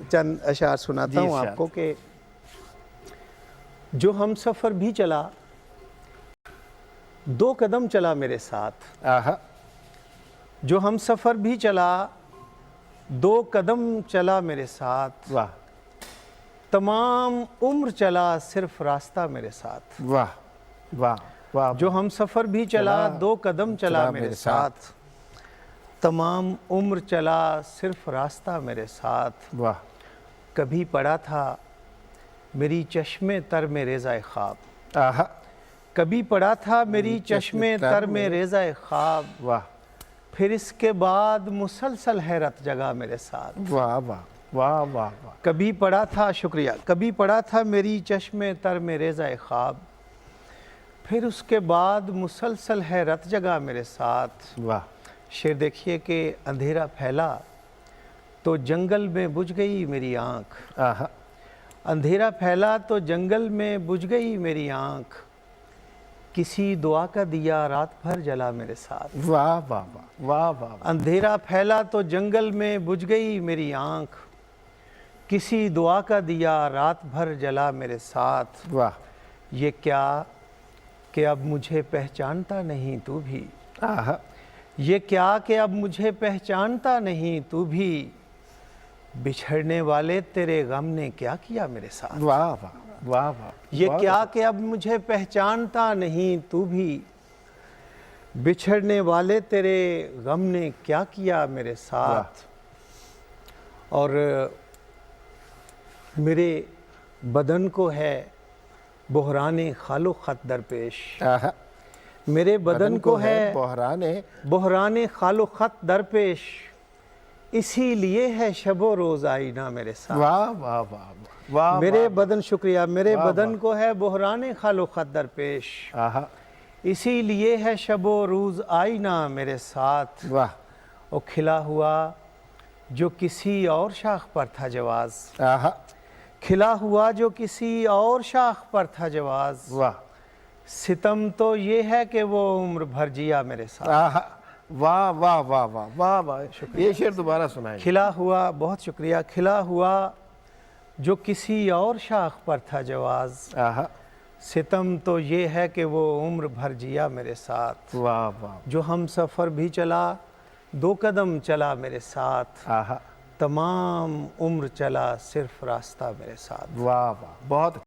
चंद अशार सुनाता हूँ आपको कि जो हम सफ़र भी चला 2 कदम चला मेरे साथ। आहा। जो हम सफ़र भी चला 2 कदम चला मेरे साथ। वाह तमाम उम्र चला सिर्फ रास्ता मेरे साथ। वाह वाह वाह। जो हम सफ़र भी चला 2 कदम चला मेरे साथ। तमाम उम्र चला सिर्फ रास्ता मेरे साथ। वाह। कभी पड़ा था मेरी चश्मे तर में रेज़ाए ख्वाब। आहा। कभी पड़ा था मेरी चश्मे तर में रेज़ाए ख्वाब। वाह। फिर इसके बाद मुसलसल हैरत जगा मेरे साथ। वाह वाह वाह वाह वाह। कभी पड़ा था, शुक्रिया, कभी पड़ा था मेरी चश्मे तर में रेज़ाए ख्वाब। फिर उसके बाद मुसलसल हैरत जगा मेरे साथ। वाह। शेर देखिए कि अंधेरा फैला तो जंगल में बुझ गई मेरी आँख। आहा। अंधेरा फैला तो जंगल में बुझ गई मेरी आँख। किसी दुआ का दिया रात भर जला मेरे साथ। वाह वाह वाह वाह वाह। अंधेरा फैला तो जंगल में बुझ गई मेरी आँख। किसी दुआ का दिया रात भर जला मेरे साथ। वाह। ये क्या कि अब मुझे पहचानता नहीं तू भी। आहा। ये क्या कि अब मुझे पहचानता नहीं तू भी। बिछड़ने वाले तेरे गम ने क्या किया मेरे साथ। वाह वाह वाह वाह। ये क्या कि अब मुझे पहचानता नहीं तू भी। बिछड़ने वाले तेरे गम ने क्या किया मेरे साथ। और मेरे बदन को है बहराने खालो खत दरपेश। आहा। मेरे बदन को है बहराने खालो खत दरपेश। इसीलिए है शबो रोज़ आईना मेरे साथ। वाह वाह वाह वाह। मेरे बदन, शुक्रिया, मेरे बदन को है बहराने खालो खत दरपेश। आहा। इसीलिए है शबो रोज़ आईना मेरे साथ। वाह। और खिला हुआ जो किसी और शाख पर था जवाज़। आहा। खिला हुआ जो किसी और शाख पर था जवाज़। वाह। सितम तो ये है कि वो उम्र भर जिया मेरे साथ। आहा। वाह वाह वाह वाह वाह वाह। ये शेर दोबारा सुनाएं। खिला हुआ, बहुत शुक्रिया, खिला हुआ जो किसी और शाख पर था जवाज़। आहा। सितम तो ये है कि वो उम्र भर जिया मेरे साथ। वाह वाह। जो हम सफ़र भी चला 2 कदम चला मेरे साथ। आहा। तमाम उम्र चला सिर्फ रास्ता मेरे साथ। वाह वाह। बहुत